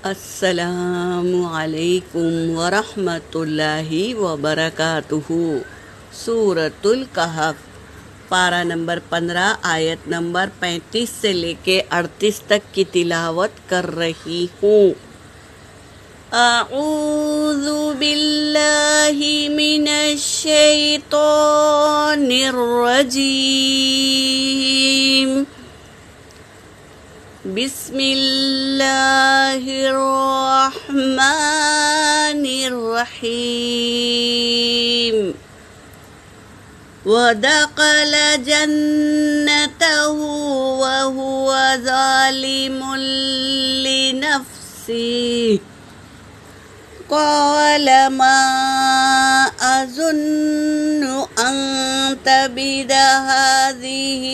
السلام علیکم ورحمۃ اللہ وبرکاتہ۔ سورۃ الکہف، پارہ نمبر 15، آیت نمبر 35 سے لے کے 38 تک کی تلاوت کر رہی ہوں۔ اعوذ باللہ من الشیطان الرجیم، بسم اللہ الرحمن الرحیم۔ ودخل جنته وهو ظالم لنفسه قال ما أظن أن تبيد هذه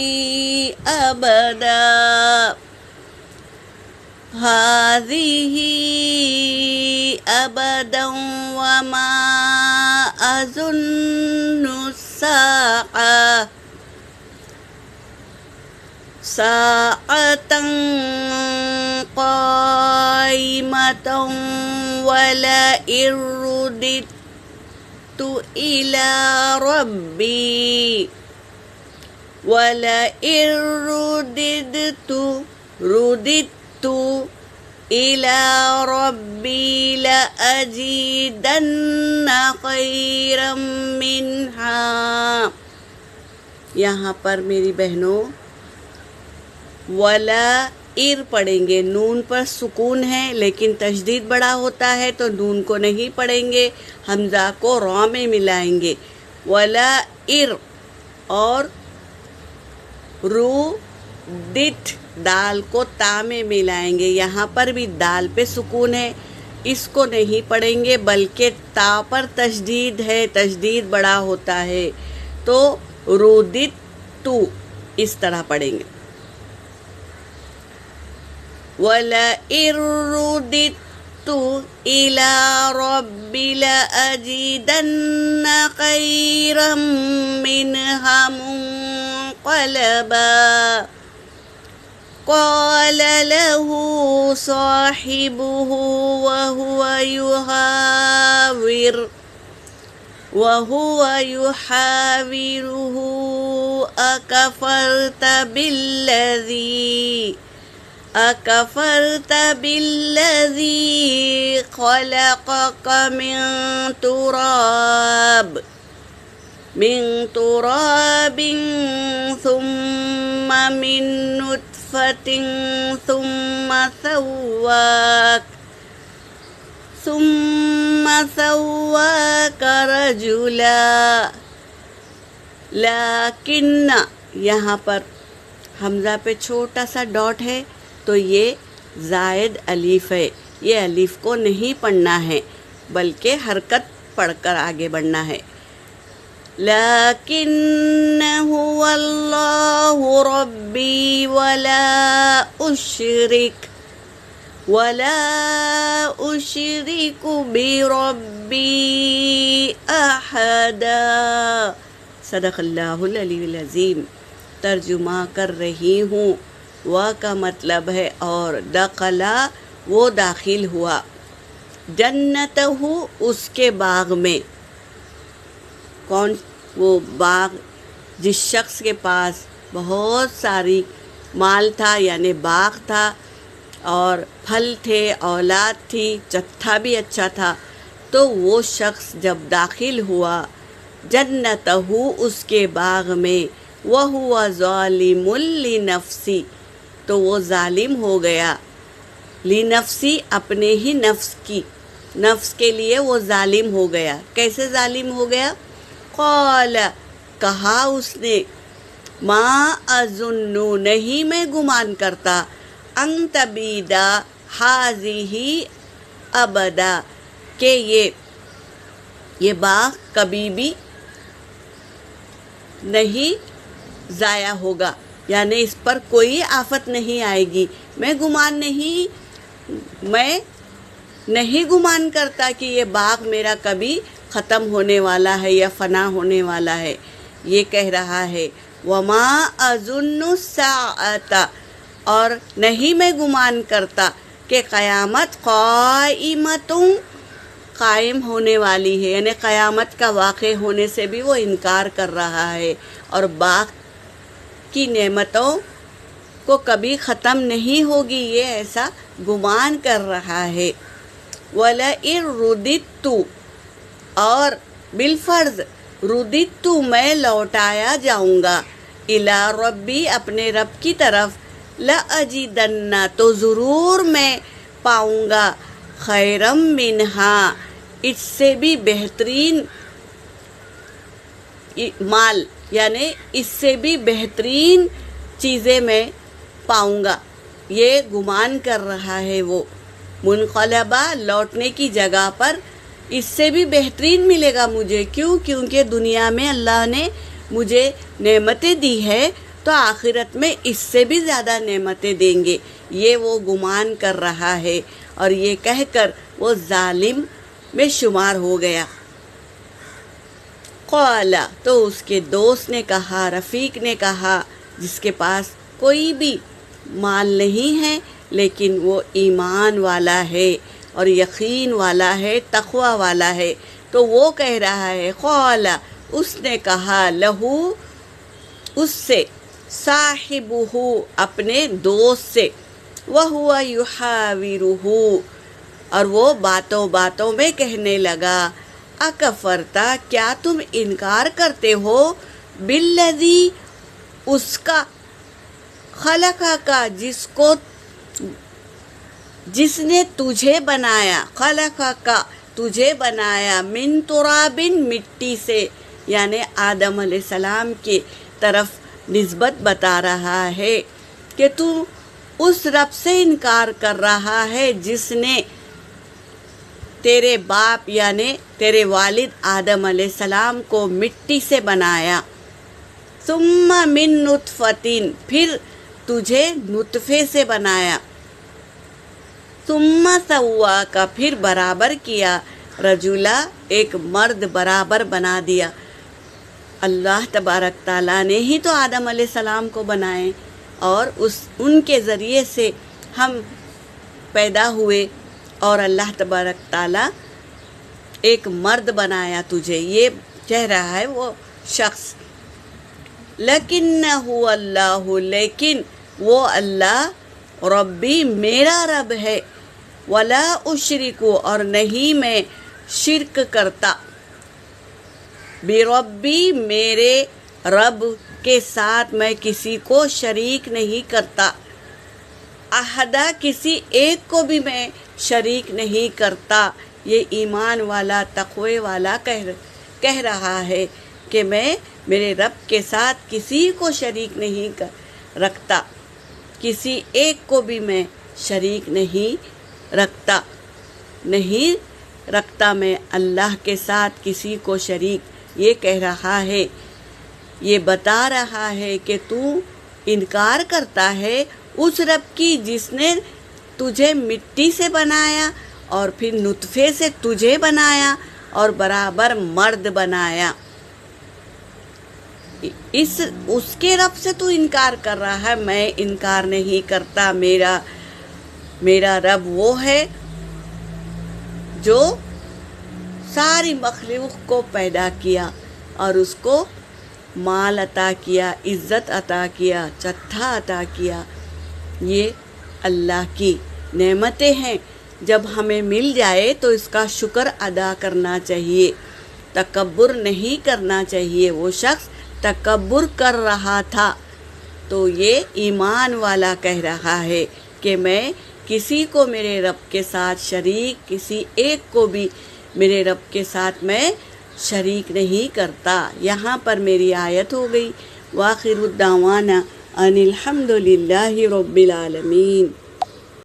أبدا وما أظن ساعة قائمة ولئن رددت إلى ربي لأجدن خيرا منها۔ یہاں پر میری بہنوں ولا ار پڑھیں گے، نون پر سکون ہے لیکن تشدید بڑا ہوتا ہے تو نون کو نہیں پڑھیں گے، حمزہ کو را میں ملائیں گے۔ ولا ار اور رو دت، دال کو تا میں ملائیں گے، یہاں پر بھی دال پہ سکون ہے، اس کو نہیں پڑھیں گے بلکہ تا پر تشدید ہے، تشدید بڑا ہوتا ہے تو رودت تو اس طرح پڑھیں گے۔ وَلَئِن رُّدِدتُّ إِلَىٰ رَبِّي لَأَجِدَنَّ خَيْرًا مِّنْهَا مُنقَلَبًا۔ قال له صاحبه وهو يحاوره أكفرت بالذي خلقك من تراب ثم من نطفة ثم سواك رجلا۔ لیکن یہاں پر حمزہ پہ چھوٹا سا ڈاٹ ہے تو یہ زائد الف ہے، یہ الف کو نہیں پڑھنا ہے بلکہ حرکت پڑھ کر آگے بڑھنا ہے۔ لیکن هو اللہ ربی ولا اشرک بربی احدا۔ صدق اللہ العلی العظیم۔ ترجمہ کر رہی ہوں۔ وا کا مطلب ہے اور، دخلا وہ داخل ہوا، جنتہ اس کے باغ میں۔ کون وہ باغ؟ جس شخص کے پاس بہت ساری مال تھا، یعنی باغ تھا اور پھل تھے، اولاد تھی، چتھا بھی اچھا تھا، تو وہ شخص جب داخل ہوا جنتہ اس کے باغ میں، وَهُوَ ظَالِمٌ لِنَفْسِهِ تو وہ ظالم ہو گیا، لنفسی اپنے ہی نفس کے لیے وہ ظالم ہو گیا۔ کیسے ظالم ہو گیا؟ قال کہا اس نے، ما اظن نہیں میں گمان کرتا، ان تبیدا ہذہ ابدا کہ یہ باغ کبھی بھی نہیں ضائع ہوگا، یعنی اس پر کوئی آفت نہیں آئے گی۔ میں نہیں گمان کرتا کہ یہ باغ میرا کبھی ختم ہونے والا ہے یا فنا ہونے والا ہے۔ یہ کہہ رہا ہے وما اظن الساعۃ، اور نہیں میں گمان کرتا کہ قیامت قائمتن قائم ہونے والی ہے، یعنی قیامت کا واقع ہونے سے بھی وہ انکار کر رہا ہے، اور باغ کی نعمتوں کو کبھی ختم نہیں ہوگی، یہ ایسا گمان کر رہا ہے۔ وَلَئِن رُدِدتُّ اور بالفرض رددت میں لوٹایا جاؤں گا، اِلیٰ ربی اپنے رب کی طرف، لَأَجِدَنَّ تو ضرور میں پاؤں گا، خیرم منہا اس سے بھی بہترین مال، یعنی اس سے بھی بہترین چیزیں میں پاؤں گا، یہ گمان کر رہا ہے وہ۔ منقلبہ لوٹنے کی جگہ پر اس سے بھی بہترین ملے گا مجھے، کیونکہ دنیا میں اللہ نے مجھے نعمتیں دی ہے تو آخرت میں اس سے بھی زیادہ نعمتیں دیں گے، یہ وہ گمان کر رہا ہے، اور یہ کہہ کر وہ ظالم میں شمار ہو گیا۔ قال تو اس کے دوست نے کہا، رفیق نے کہا، جس کے پاس کوئی بھی مال نہیں ہے لیکن وہ ایمان والا ہے اور یقین والا ہے، تقوی والا ہے، تو وہ کہہ رہا ہے، قال اس نے کہا، لہو اس سے، صاحبہ اپنے دوست سے، وہو یحاورہ اور وہ باتوں باتوں میں کہنے لگا، اکفرتا کیا تم انکار کرتے ہو، بالذی اس کا، خلقہ کا جس نے تجھے بنایا، خلقہ کا تجھے بنایا، من تراب مٹی سے، یعنی آدم علیہ السلام کی طرف نسبت بتا رہا ہے کہ تو اس رب سے انکار کر رہا ہے جس نے تیرے باپ یعنی تیرے والد آدم علیہ السلام کو مٹی سے بنایا، ثم من نطفۃ پھر تجھے نطفے سے بنایا، ثم سواک پھر برابر کیا، رجلا ایک مرد برابر بنا دیا۔ اللہ تبارک تعالیٰ نے ہی تو آدم علیہ السلام کو بنائے اور ان کے ذریعے سے ہم پیدا ہوئے، اور اللہ تبارک تعالیٰ ایک مرد بنایا تجھے، یہ کہہ رہا ہے وہ شخص۔ لیکنہ اللہ لیکن وہ اللہ ربی میرا رب ہے، ولا اشرک اور نہیں میں شرک کرتا، بربی میرے رب کے ساتھ میں کسی کو شریک نہیں کرتا، احدہ کسی ایک کو بھی میں شریک نہیں کرتا۔ یہ ایمان والا تقوی والا کہہ رہا ہے کہ میں میرے رب کے ساتھ کسی کو شریک نہیں رکھتا، کسی ایک کو بھی میں شریک نہیں رکھتا میں اللہ کے ساتھ کسی کو شریک، یہ کہہ رہا ہے، یہ بتا رہا ہے کہ تو انکار کرتا ہے اس رب کی جس نے تجھے مٹی سے بنایا اور پھر نطفے سے تجھے بنایا اور برابر مرد بنایا، اس کے رب سے تو انکار کر رہا ہے۔ میں انکار نہیں کرتا، میرا رب وہ ہے جو ساری مخلوق کو پیدا کیا اور اس کو مال عطا کیا، عزت عطا کیا، چتھا عطا کیا، یہ اللہ کی نعمتیں ہیں۔ جب ہمیں مل جائے تو اس کا شکر ادا کرنا چاہیے، تکبر نہیں کرنا چاہیے۔ وہ شخص تکبر کر رہا تھا تو یہ ایمان والا کہہ رہا ہے کہ میں کسی کو میرے رب کے ساتھ شریک، کسی ایک کو بھی میرے رب کے ساتھ میں شریک نہیں کرتا۔ یہاں پر میری آیت ہو گئی۔ وآخر الدعوانا ان الحمد للہ رب العالمین۔